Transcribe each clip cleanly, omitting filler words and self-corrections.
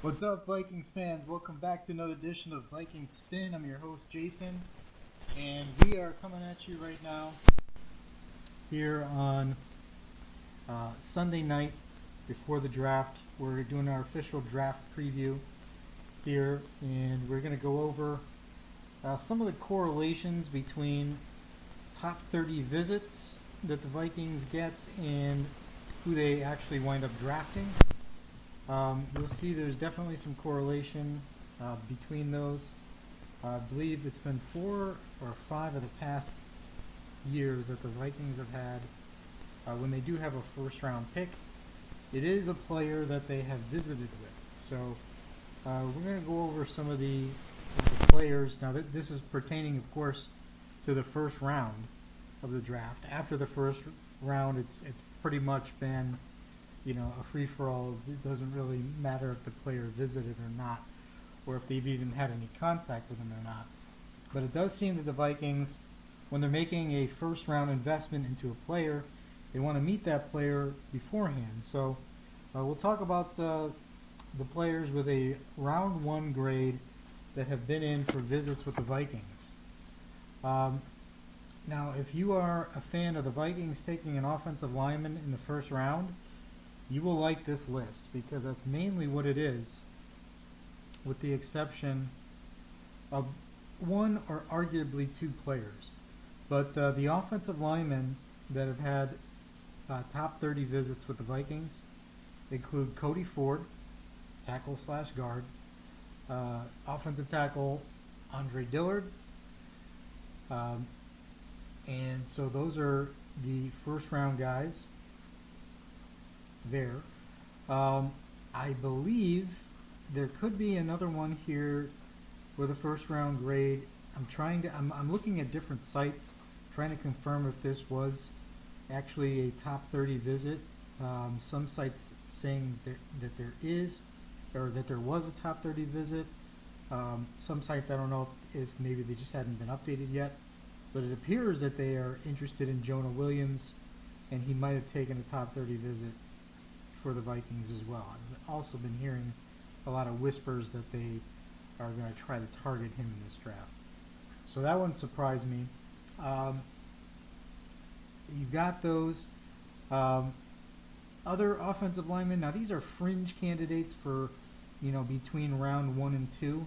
What's up, Vikings fans? Welcome back to another edition of Viking Spin. I'm your host, Jason, and we are coming at you right now here on Sunday night before the draft. We're doing our official draft preview here, and we're going to go over some of the correlations between top 30 visits that the Vikings get and who they actually wind up drafting. You'll see there's definitely some correlation between those. I believe it's been 4 or 5 of the past years that the Vikings have had when they do have a first round pick. It is a player that they have visited with. So we're going to go over some of the players. Now this is pertaining, of course, to the first round of the draft. After the first round, it's pretty much been a free-for-all. It doesn't really matter if the player visited or not, or if they've even had any contact with him or not. But it does seem that the Vikings, when they're making a first-round investment into a player, they want to meet that player beforehand. So we'll talk about the players with a round 1 grade that have been in for visits with the Vikings. Now, if you are a fan of the Vikings taking an offensive lineman in the first round, you will like this list because that's mainly what it is, with the exception of 1 or arguably 2 players. But the offensive linemen that have had top 30 visits with the Vikings include Cody Ford, tackle/guard, offensive tackle Andre Dillard, and so those are the first round guys there. I believe there could be another one here with a first round grade. I'm looking at different sites trying to confirm if this was actually a top 30 visit. Some sites saying that there is, or that there was a top 30 visit. Some sites, I don't know if maybe they just hadn't been updated yet, but it appears that they are interested in Jonah Williams, and he might have taken a top 30 visit for the Vikings as well. I've also been hearing a lot of whispers that they are going to try to target him in this draft. So that one surprised me. You've got those other offensive linemen. Now these are fringe candidates for, between round 1 and 2.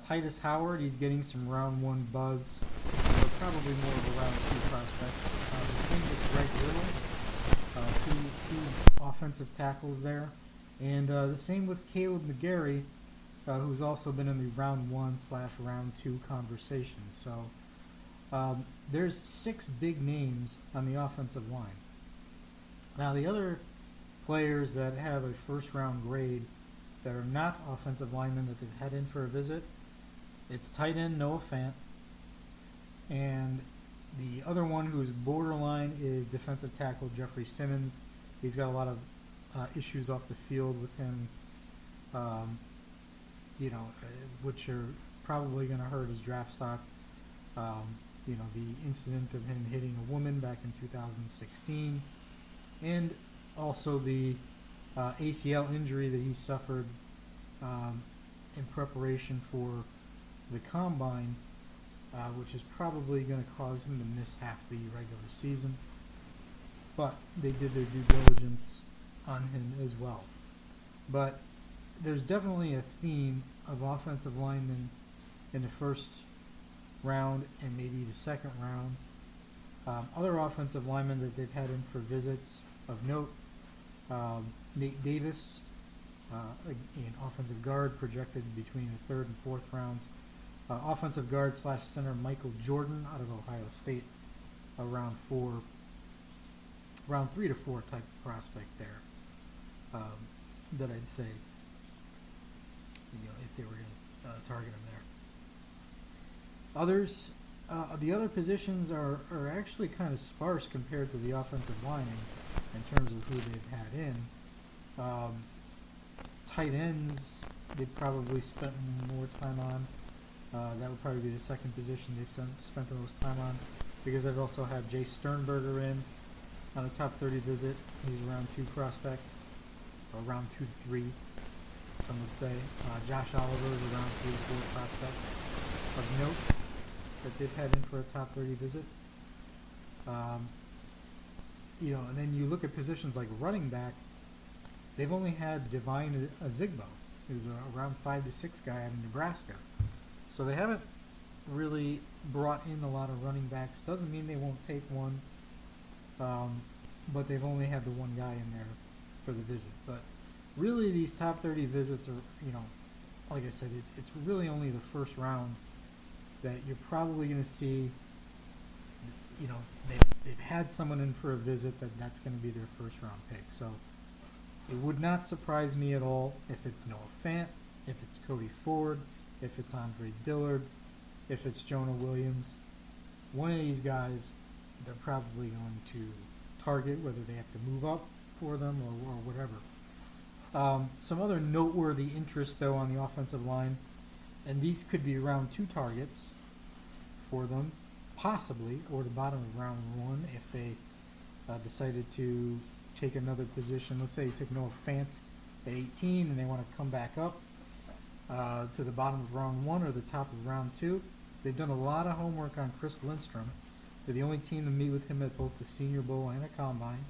Titus Howard, he's getting some round 1 buzz, but probably more of a round 2 prospect. The same with Greg Little, two offensive tackles there. And the same with Caleb McGarry, who's also been in the round 1/round 2 conversation. So there's 6 big names on the offensive line. Now the other players that have a first round grade that are not offensive linemen that they've had in for a visit, it's tight end Noah Fant, and the other one who's borderline is defensive tackle Jeffrey Simmons. He's got a lot of issues off the field with him, which are probably going to hurt his draft stock. The incident of him hitting a woman back in 2016, and also the ACL injury that he suffered in preparation for the combine, which is probably going to cause him to miss half the regular season. But they did their due diligence on him as well. But there's definitely a theme of offensive linemen in the first round and maybe the second round. Other offensive linemen that they've had in for visits of note, Nate Davis, an offensive guard projected between the 3rd and 4th rounds. Offensive guard/center Michael Jordan out of Ohio State, round 3 to 4 type of prospect there. That I'd say, if they were going to target him there. Others, the other positions are actually kind of sparse compared to the offensive line in terms of who they've had in. Tight ends, they've probably spent more time on. That would probably be the second position they've spent the most time on, because they've also had Jay Sternberger in on a top 30 visit. He's a round 2 prospect, or round 2 to 3. some would say. Josh Oliver is around 3 or 4 prospect of note that they've had in for a top 30 visit. And then you look at positions like running back, they've only had Divine Azigbo, who's a around 5 to 6 guy out of Nebraska. So they haven't really brought in a lot of running backs. Doesn't mean they won't take one, but they've only had the one guy in there for the visit. But really, these top 30 visits are, like I said, it's really only the first round that you're probably going to see. They've had someone in for a visit that's going to be their first round pick. So it would not surprise me at all if it's Noah Fant, if it's Cody Ford, if it's Andre Dillard, if it's Jonah Williams. One of these guys, they're probably going to target, whether they have to move up for them or whatever. Some other noteworthy interest, though, on the offensive line, and these could be around 2 targets for them, possibly, or the bottom of round 1 if they decided to take another position. Let's say you took Noah Fant at 18 and they want to come back up to the bottom of round 1 or the top of round 2. They've done a lot of homework on Chris Lindstrom. They're the only team to meet with him at both the Senior Bowl and a Combine.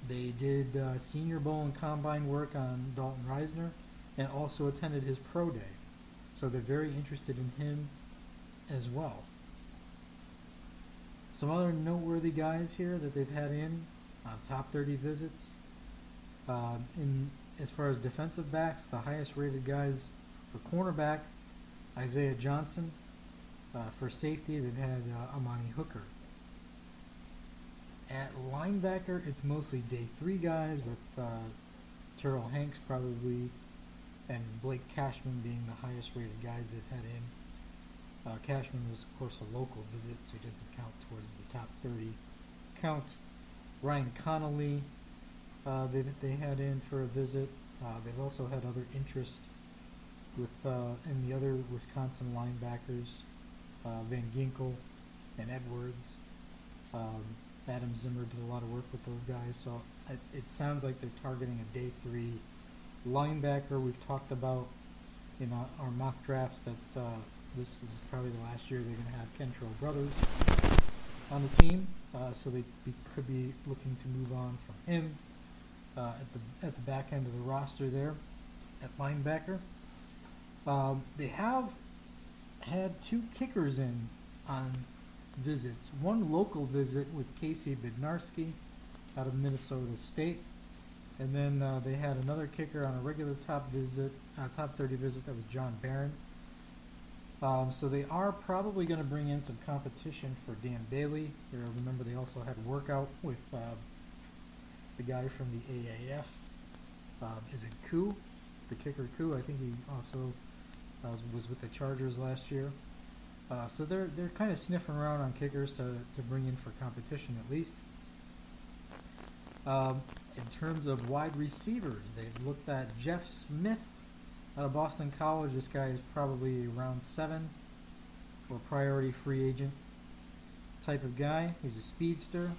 They did Senior Bowl and Combine work on Dalton Reisner and also attended his pro day. So they're very interested in him as well. Some other noteworthy guys here that they've had in top 30 visits. As far as defensive backs, the highest rated guys for cornerback, Isaiah Johnson. For safety, they've had Amani Hooker. At linebacker, it's mostly day 3 guys with Terrell Hanks probably and Blake Cashman being the highest rated guys they've had in. Cashman was, of course, a local visit, so he doesn't count towards the top 30 count. Ryan Connolly, they had in for a visit. They've also had other interest with in the other Wisconsin linebackers, Van Ginkel and Edwards. Adam Zimmer did a lot of work with those guys, so it sounds like they're targeting a day 3 linebacker. We've talked about in our mock drafts that this is probably the last year they're going to have Kentrell Brothers on the team, so they could be looking to move on from him at the back end of the roster there at linebacker. They have had 2 kickers in on visits. One local visit with Casey Bednarski out of Minnesota State, and then they had another kicker on a regular top 30 visit that was John Barron. So they are probably going to bring in some competition for Dan Bailey. Remember, they also had workout with the guy from the AAF. Is it Koo? The kicker Koo. I think he also was with the Chargers last year. So they're kind of sniffing around on kickers to bring in for competition at least. In terms of wide receivers, they've looked at Jeff Smith out of Boston College. This guy is probably round 7 or priority free agent type of guy. He's a speedster,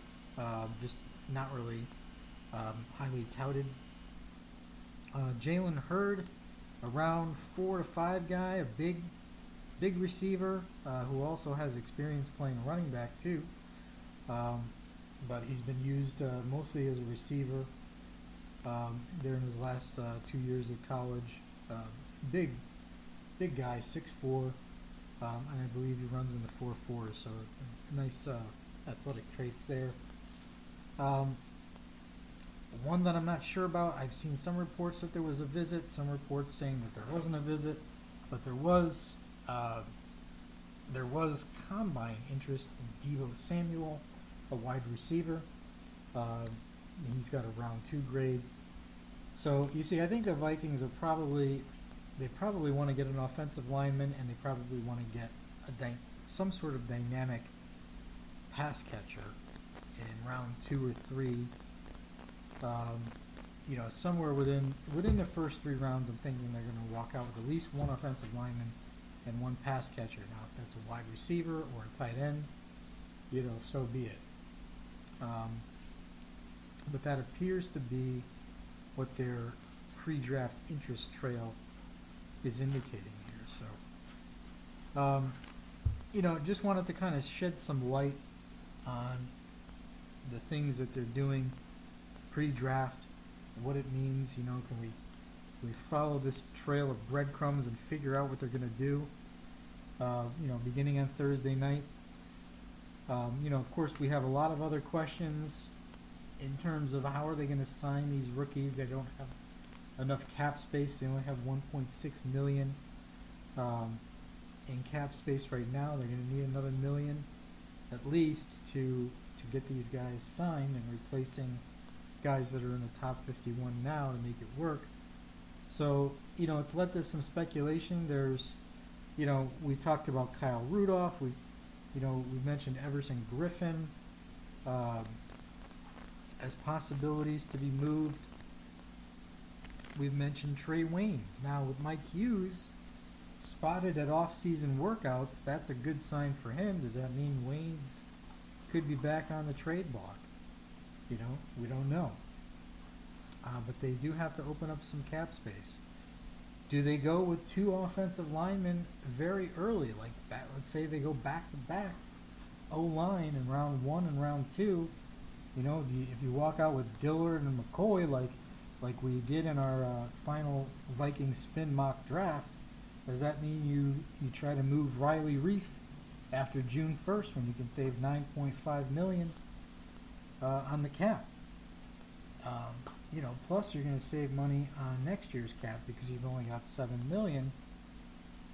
just not really highly touted. Jalen Hurd, a round 4 to 5 guy, a big receiver who also has experience playing running back too. But he's been used mostly as a receiver during his last 2 years of college. Big guy, 6'4", and I believe he runs in the 4.4, so nice athletic traits there. One that I'm not sure about, I've seen some reports that there was a visit, some reports saying that there wasn't a visit, but there was combine interest in Deebo Samuel, a wide receiver. He's got a round 2 grade. So you see, I think the Vikings are probably want to get an offensive lineman, and they probably want to get some sort of dynamic pass catcher in round 2 or 3. Somewhere within the first 3 rounds, I'm thinking they're going to walk out with at least one offensive lineman and one pass catcher. Now, if that's a wide receiver or a tight end, so be it. But that appears to be what they're pre-draft interest trail is indicating here. So, just wanted to kind of shed some light on the things that they're doing pre-draft, what it means. Can we follow this trail of breadcrumbs and figure out what they're going to do? Beginning on Thursday night. Of course, we have a lot of other questions in terms of how are they going to sign these rookies. They don't have enough cap space. They only have 1.6 million in cap space right now. They're going to need another million at least to get these guys signed and replacing guys that are in the top 51 now to make it work. So, it's led to some speculation. There's, we talked about Kyle Rudolph. We mentioned Everson Griffin as possibilities to be moved. We've mentioned Trey Waynes. Now, with Mike Hughes spotted at off-season workouts, that's a good sign for him. Does that mean Waynes could be back on the trade block? We don't know. But they do have to open up some cap space. Do they go with two offensive linemen very early? Let's say they go back-to-back O-line in round 1 and round 2. If you walk out with Dillard and McCoy like we did in our final Vikings spin mock draft, does that mean you try to move Riley Reif after June 1st when you can save $9.5 million on the cap? Plus you're going to save money on next year's cap because you've only got $7 million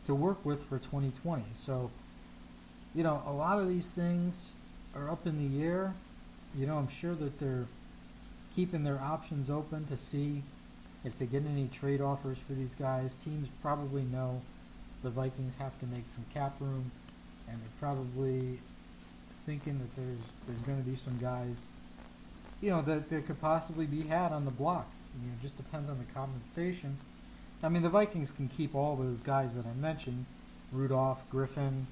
to work with for 2020. So, a lot of these things are up in the air. I'm sure that they're keeping their options open to see if they get any trade offers for these guys. Teams probably know the Vikings have to make some cap room, and they're probably thinking that there's going to be some guys that could possibly be had on the block. It just depends on the compensation. I mean, the Vikings can keep all those guys that I mentioned: Rudolph, Griffin,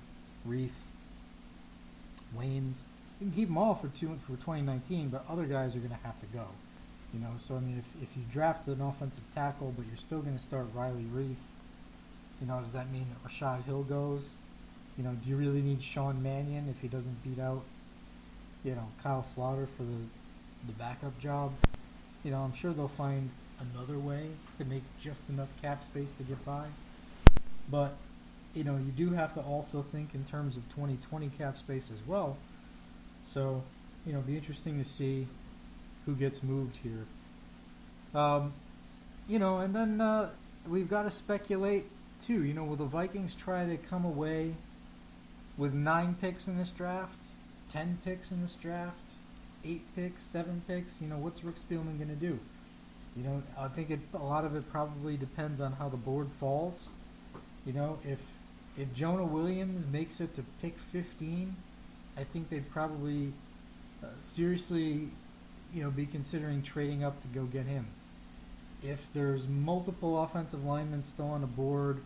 Reif, Waynes. You can keep them all for 2019, but other guys are going to have to go. So I mean, if you draft an offensive tackle, but you're still going to start Riley Reif, does that mean that Rashad Hill goes? Do you really need Sean Mannion if he doesn't beat out, Kyle Slaughter for the backup job? I'm sure they'll find another way to make just enough cap space to get by. But, you do have to also think in terms of 2020 cap space as well. So, it'll be interesting to see who gets moved here. And then we've got to speculate too. Will the Vikings try to come away with 9 picks in this draft, 10 picks in this draft, 8 picks, 7 picks? What's Rick Spielman going to do? I think a lot of it probably depends on how the board falls. If Jonah Williams makes it to pick 15, I think they'd probably seriously, be considering trading up to go get him. If there's multiple offensive linemen still on the board,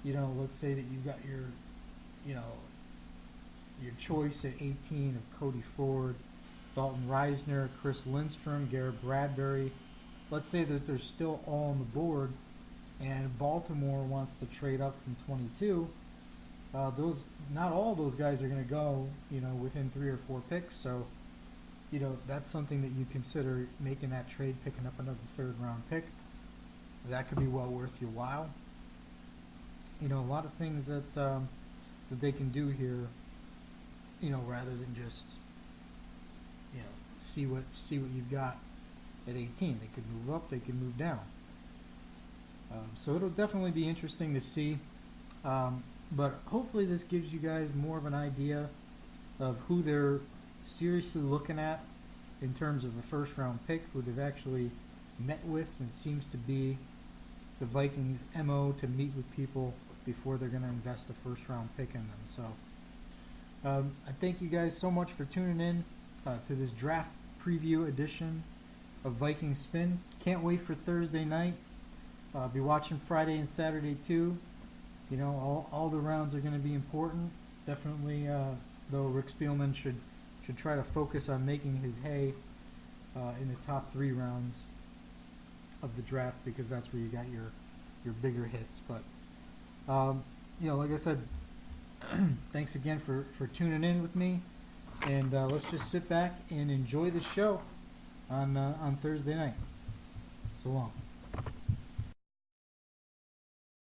let's say that you've got your choice at 18 of Cody Ford, Dalton Reisner, Chris Lindstrom, Garrett Bradbury. Let's say that they're still all on the board, and Baltimore wants to trade up from 22. Not all those guys are going to go, within 3 or 4 picks. So, that's something that you consider making that trade, picking up another 3rd round pick. That could be well worth your while. A lot of things that they can do here, rather than just, see what you've got at 18. They could move up, they could move down. So it'll definitely be interesting to see. But hopefully this gives you guys more of an idea of who they're seriously looking at in terms of a 1st round pick, who they've actually met with, and seems to be the Vikings' MO to meet with people before they're going to invest a 1st round pick in them. So I thank you guys so much for tuning in to this draft preview edition of Viking Spin. Can't wait for Thursday night. Be watching Friday and Saturday too. All the rounds are going to be important. Definitely, though, Rick Spielman should try to focus on making his hay in the top 3 rounds of the draft because that's where you got your bigger hits. But like I said, thanks again for tuning in with me, and let's just sit back and enjoy the show on Thursday night. So long.